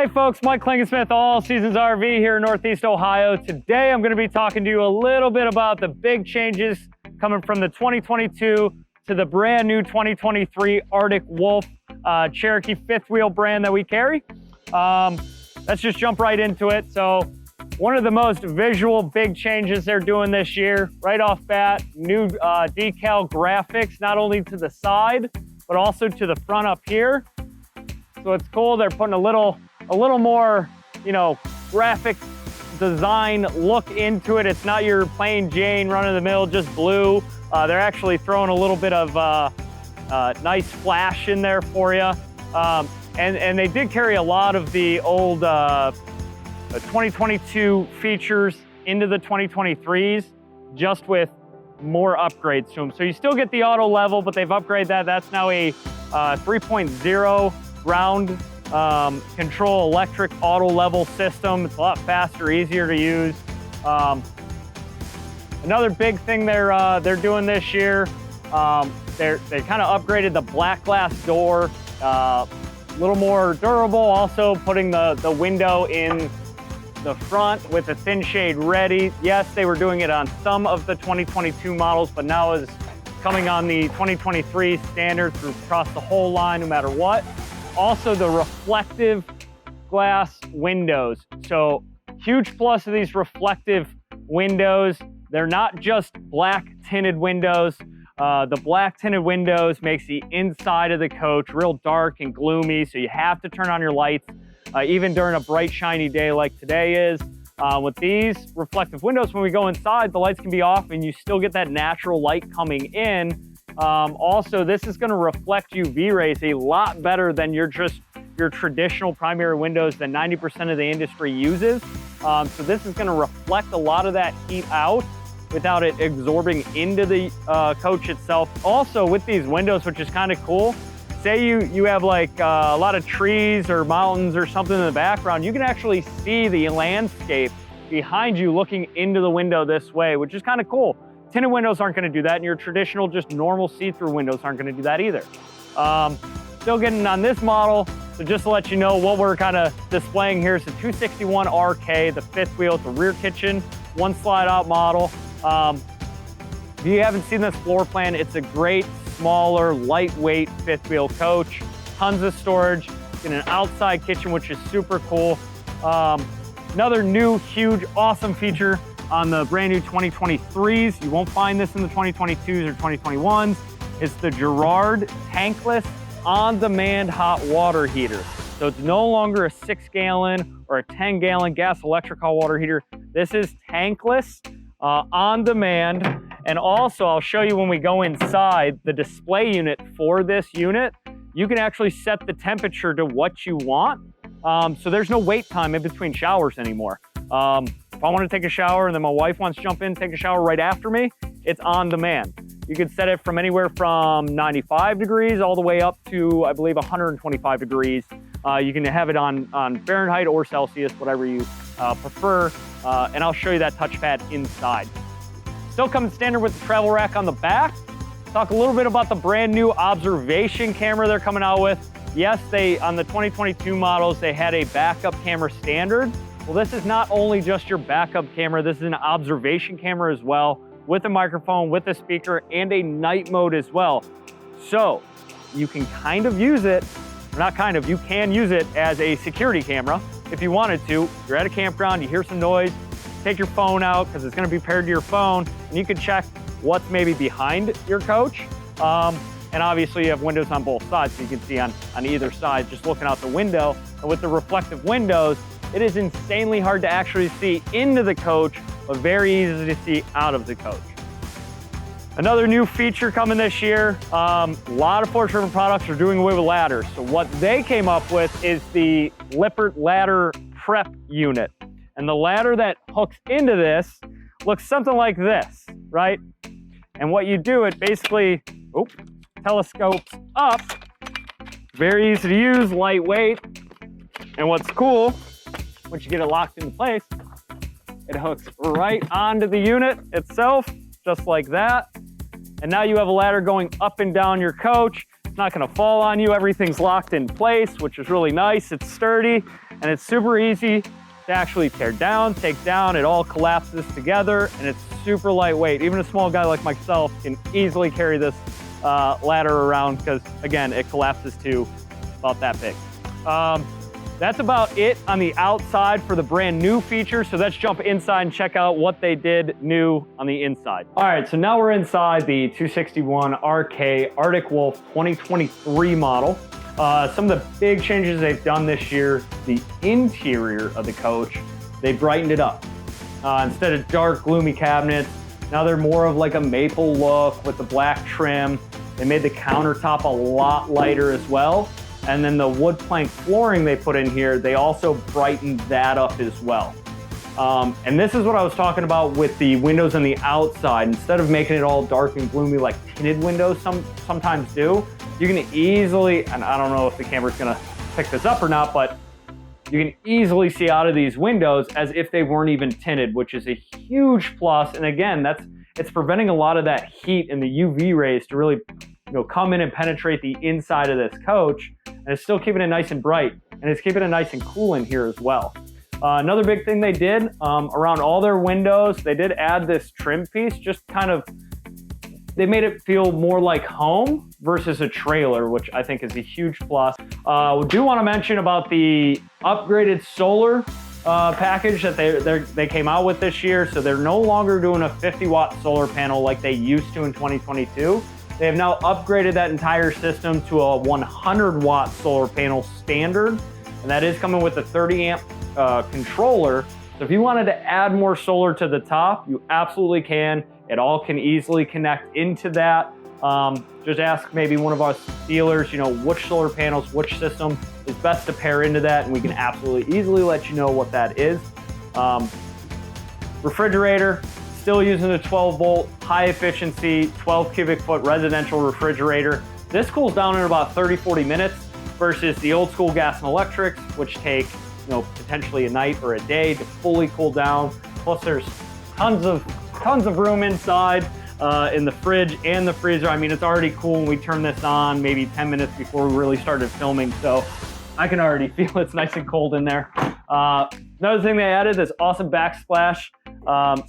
Hi folks, Mike Klingensmith, All Seasons RV here in Northeast Ohio. Today I'm going to be talking to you a little bit about the big changes coming from the 2022 to the brand new 2023 Arctic Wolf Cherokee fifth wheel brand that we carry. Let's just jump right into it. So one of the most visual big changes they're doing this year, right off bat, new decal graphics, not only to the side, but also to the front up here. So it's cool, they're putting a little more, graphic design look into it. It's not your plain Jane run-of-the-mill, just blue. They're actually throwing a little bit of nice flash in there for you. And they did carry a lot of the old 2022 features into the 2023s, just with more upgrades to them. So you still get the auto level, but they've upgraded that. That's now a 3.0 ground control electric auto level system. It's a lot faster, easier to use. Another big thing they're doing this year, they kind of upgraded the black glass door, a little more durable. Also putting the window in the front with a thin shade ready. Yes, they were doing it on some of the 2022 models, but now is coming on the 2023 standard across the whole line, no matter what. Also the reflective glass windows. So huge plus of these reflective windows. They're not just black tinted windows. The black tinted windows makes the inside of the coach real dark and gloomy. So you have to turn on your lights, even during a bright, shiny day like today is. With these reflective windows, when we go inside, the lights can be off and you still get that natural light coming in. Also, this is going to reflect UV rays a lot better than your traditional primary windows that 90% of the industry uses. So this is going to reflect a lot of that heat out without it absorbing into the coach itself. Also, with these windows, which is kind of cool, say you have like a lot of trees or mountains or something in the background, you can actually see the landscape behind you looking into the window this way, which is kind of cool. Tinted windows aren't going to do that, and your traditional, just normal see-through windows aren't going to do that either. Still getting on this model, so just to let you know what we're kind of displaying here is the 261 RK, the fifth wheel. It's a rear kitchen, one slide-out model. If you haven't seen this floor plan, it's a great, smaller, lightweight fifth wheel coach. Tons of storage in an outside kitchen, which is super cool. Another new, huge, awesome feature on the brand new 2023s. You won't find this in the 2022s or 2021s. It's the Girard tankless on-demand hot water heater. So it's no longer a 6-gallon or a 10-gallon gas electric hot water heater. This is tankless, on demand. And also I'll show you when we go inside the display unit for this unit, you can actually set the temperature to what you want. So there's no wait time in between showers anymore. If I want to take a shower and then my wife wants to jump in and take a shower right after me, it's on demand. You can set it from anywhere from 95 degrees all the way up to, I believe, 125 degrees. You can have it on Fahrenheit or Celsius, whatever you prefer. And I'll show you that touchpad inside. Still coming standard with the travel rack on the back. Talk a little bit about the brand new observation camera they're coming out with. Yes, on the 2022 models, they had a backup camera standard. Well, this is not only just your backup camera, this is an observation camera as well, with a microphone, with a speaker, and a night mode as well. So you can kind of use it, or not kind of, you can use it as a security camera if you wanted to. You're at a campground, you hear some noise, take your phone out because it's going to be paired to your phone, and you can check what's maybe behind your coach. And obviously you have windows on both sides, so you can see on either side just looking out the window. And with the reflective windows, it is insanely hard to actually see into the coach, but very easy to see out of the coach. Another new feature coming this year, a lot of Forest River products are doing away with ladders. So what they came up with is the Lippert ladder prep unit. And the ladder that hooks into this looks something like this, right? And what you do, it basically telescopes up. Very easy to use, lightweight. And what's cool, once you get it locked into place, it hooks right onto the unit itself, just like that. And now you have a ladder going up and down your coach. It's not gonna fall on you. Everything's locked in place, which is really nice. It's sturdy. and it's super easy to actually tear down, take down. It all collapses together, and it's super lightweight. Even a small guy like myself can easily carry this ladder around because, again, it collapses to about that big. That's about it on the outside for the brand new features. So let's jump inside and check out what they did new on the inside. All right, so now we're inside the 261 RK Arctic Wolf 2023 model. Some of the big changes they've done this year, the interior of the coach, they brightened it up. Instead of dark, gloomy cabinets, now they're more of like a maple look with the black trim. They made the countertop a lot lighter as well. And then the wood plank flooring they put in here, they also brightened that up as well. And this is what I was talking about with the windows on the outside. Instead of making it all dark and gloomy like tinted windows sometimes do, you can easily, and I don't know if the camera's gonna pick this up or not, but you can easily see out of these windows as if they weren't even tinted, which is a huge plus. And again, it's preventing a lot of that heat and the UV rays to really come in and penetrate the inside of this coach. And it's still keeping it nice and bright, and it's keeping it nice and cool in here as well. Another big thing they did around all their windows, they did add this trim piece, just kind of, they made it feel more like home versus a trailer, which I think is a huge plus. We do want to mention about the upgraded solar package that they came out with this year. So they're no longer doing a 50-watt solar panel like they used to in 2022. They have now upgraded that entire system to a 100-watt solar panel standard, and that is coming with a 30-amp controller. So if you wanted to add more solar to the top, you absolutely can. It all can easily connect into that. Just ask maybe one of our dealers, which solar panels, which system is best to pair into that, and we can absolutely easily let you know what that is. Refrigerator, still using a 12-volt, high-efficiency, 12 cubic foot residential refrigerator. This cools down in about 30-40 minutes versus the old school gas and electrics, which take potentially a night or a day to fully cool down. Plus, there's tons of room inside in the fridge and the freezer. I mean, it's already cool when we turn this on maybe 10 minutes before we really started filming, so I can already feel it's nice and cold in there. Another thing they added, this awesome backsplash.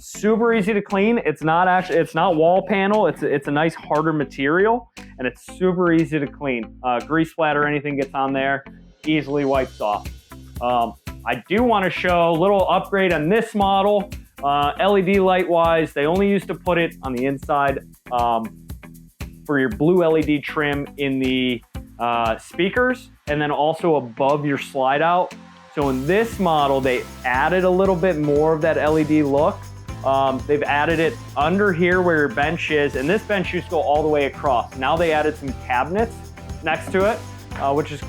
Super easy to clean. It's not wall panel. It's a nice harder material, and it's super easy to clean. Grease splatter, anything gets on there, easily wipes off. I do want to show a little upgrade on this model. LED light wise, they only used to put it on the inside for your blue LED trim in the speakers, and then also above your slide out. So in this model, they added a little bit more of that LED look. They've added it under here where your bench is, and this bench used to go all the way across. Now they added some cabinets next to it, which is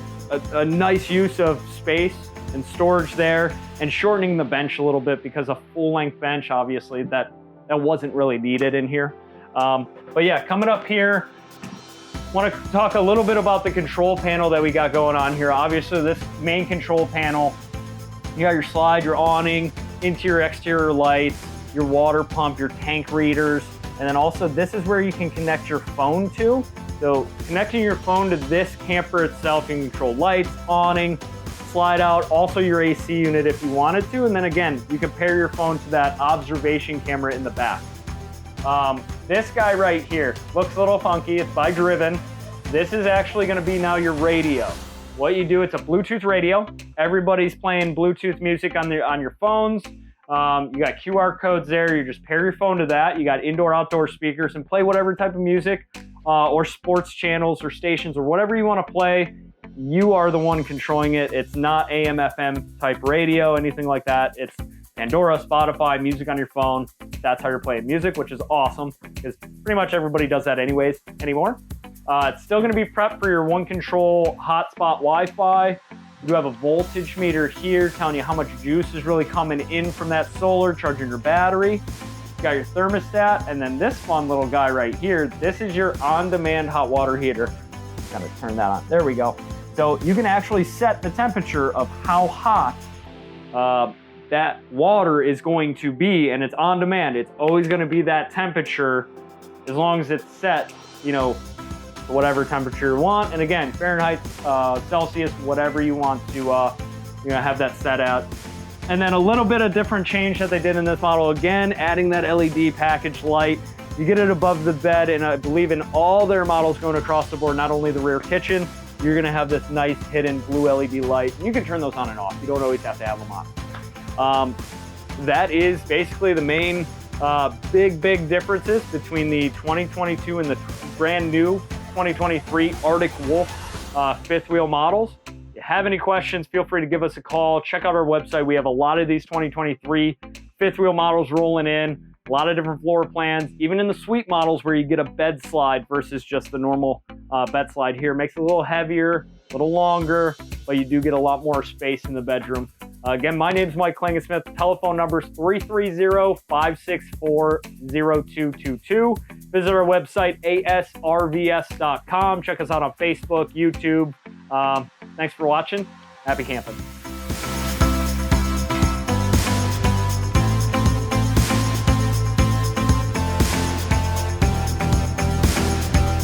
a nice use of space and storage there, and shortening the bench a little bit because a full-length bench, obviously, that wasn't really needed in here. But yeah, coming up here, want to talk a little bit about the control panel that we got going on here. Obviously, this main control panel, you got your slide, your awning, interior, exterior lights, your water pump, your tank readers, and then also this is where you can connect your phone to. So connecting your phone to this camper itself, you can control lights, awning, slide out, also your AC unit if you wanted to, and then again, you can pair your phone to that observation camera in the back. This guy right here looks a little funky. It's by Driven. This is actually going to be now your radio. What you do, it's a Bluetooth radio. Everybody's playing Bluetooth music on your phones. You got QR codes there. You just pair your phone to that. You got indoor, outdoor speakers and play whatever type of music or sports channels or stations or whatever you want to play. You are the one controlling it. It's not AM, FM type radio, anything like that. It's Pandora, Spotify, music on your phone. That's how you're playing music, which is awesome because pretty much everybody does that anyways anymore. It's still going to be prepped for your one control hotspot Wi-Fi. You do have a voltage meter here telling you how much juice is really coming in from that solar, charging your battery. You got your thermostat, and then this fun little guy right here, this is your on-demand hot water heater. Gotta turn that on. There we go. So you can actually set the temperature of how hot that water is going to be, and it's on demand. It's always going to be that temperature as long as it's set, to whatever temperature you want. And again, Fahrenheit, Celsius, whatever you want to you're gonna have that set out. And then a little bit of different change that they did in this model, again, adding that LED package light. You get it above the bed, and I believe in all their models going across the board, not only the rear kitchen, you're gonna have this nice hidden blue LED light. And you can turn those on and off. You don't always have to have them on. That is basically the main big differences between the 2022 and the brand new 2023 Arctic Wolf fifth wheel models. If you have any questions, feel free to give us a call. Check out our website. We have a lot of these 2023 fifth wheel models rolling in, a lot of different floor plans, even in the suite models where you get a bed slide versus just the normal bed slide here. Makes it a little heavier, a little longer, but you do get a lot more space in the bedroom. Again, my name is Mike Klingensmith. Telephone number is 330-564-0222. Visit our website, asrvs.com. Check us out on Facebook, YouTube. Thanks for watching. Happy camping.